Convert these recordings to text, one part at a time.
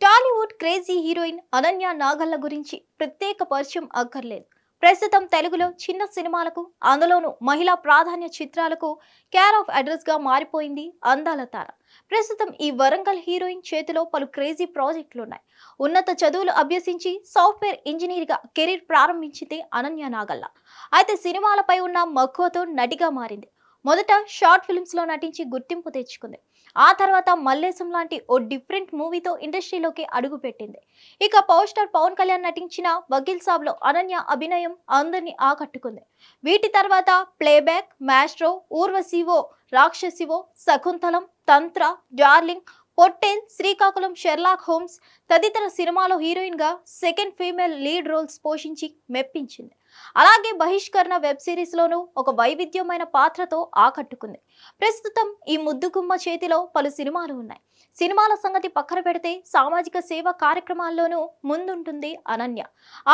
Tollywood crazy heroine Ananya Nagalla గురించి ప్రత్యేక పరిచయం అక్కర్లేదు. ప్రస్తుతం తెలుగులో చిన్న సినిమాలకు, అందులోనూ మహిళా ప్రాధాన్య చిత్రాలకు కేర్ ఆఫ్ అడ్రస్ గా మారిపోయింది అందాల తార. ప్రస్తుతం ఈ వరంగల్ హీరోయిన్ చేతిలో పలు క్రేజీ ప్రాజెక్టులున్నాయి. ఉన్నత చదువులు అభ్యసించి సాఫ్ట్వేర్ ఇంజనీర్ గా కెరీర్ ప్రారంభించింది అనన్య నాగల్ల. అయితే సినిమాలపై ఉన్న మక్కువతో నటిగా మారింది. మొదట షార్ట్ ఫిల్మ్స్ లో నటించి గుర్తింపు తెచ్చుకుంది. ఆ తర్వాత మల్లేశం లాంటి ఓ డిఫరెంట్ మూవీతో ఇండస్ట్రీలోకి అడుగుపెట్టింది. ఇక పవర్ స్టార్ పవన్ కళ్యాణ్ నటించిన వకీల్ సాబ్ లో అనన్య అభినయం అందరినీ ఆకట్టుకుంది. వీటి తర్వాత ప్లేబ్యాక్, మాస్ట్రో, ఊర్వశివో, రాక్షసివో, శకుంతలం, తంత్ర, darling, Pottel, Srikakulam, Sherlock Holmes తదితర సినిమాలో హీరోయిన్ గా సెకండ్ ఫీమేల్ లీడ్ రోల్స్ పోషించి మెప్పించింది. అలాగే బహిష్కరణ వెబ్ సిరీస్ లోనూ ఒక వైవిధ్యమైన పాత్రతో ఆకట్టుకుంది. ప్రస్తుతం ఈ ముద్దుగుమ్మ చేతిలో పలు సినిమాలు ఉన్నాయి. సినిమాల సంగతి పక్కన పెడితే సామాజిక సేవా కార్యక్రమాల్లోనూ ముందుంటుంది అనన్య.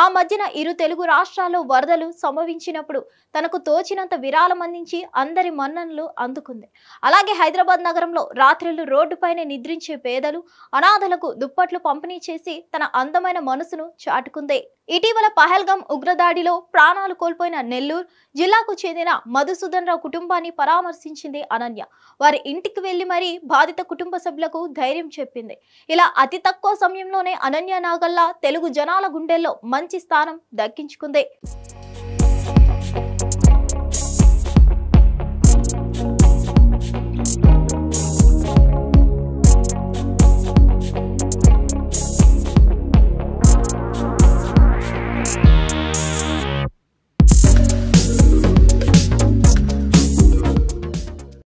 ఆ మధ్యన ఇరు తెలుగు రాష్ట్రాల్లో వరదలు సంభవించినప్పుడు తనకు తోచినంత విరాళం అందించి అందరి మన్ననలు అందుకుంది. అలాగే హైదరాబాద్ నగరంలో రాత్రులు రోడ్డుపైనే నిద్రించే పేదలు, అనాథలకు దుప్పట్లు పంపిణీ చేసి తన అందమైన మనసును చాటుకుంది. ఇటీవల పహల్గాం ఉగ్రదాడిలో ప్రాణాలు కోల్పోయిన నెల్లూరు జిల్లాకు చెందిన మధుసూదన్ రావు కుటుంబాన్ని పరామర్శించింది అనన్య. వారి ఇంటికి వెళ్లి మరీ బాధిత కుటుంబ సభ్యులకు ధైర్యం చెప్పింది. ఇలా అతి తక్కువ సమయంలోనే అనన్య నాగల్ల తెలుగు జనాల గుండెల్లో మంచి స్థానం దక్కించుకుంది.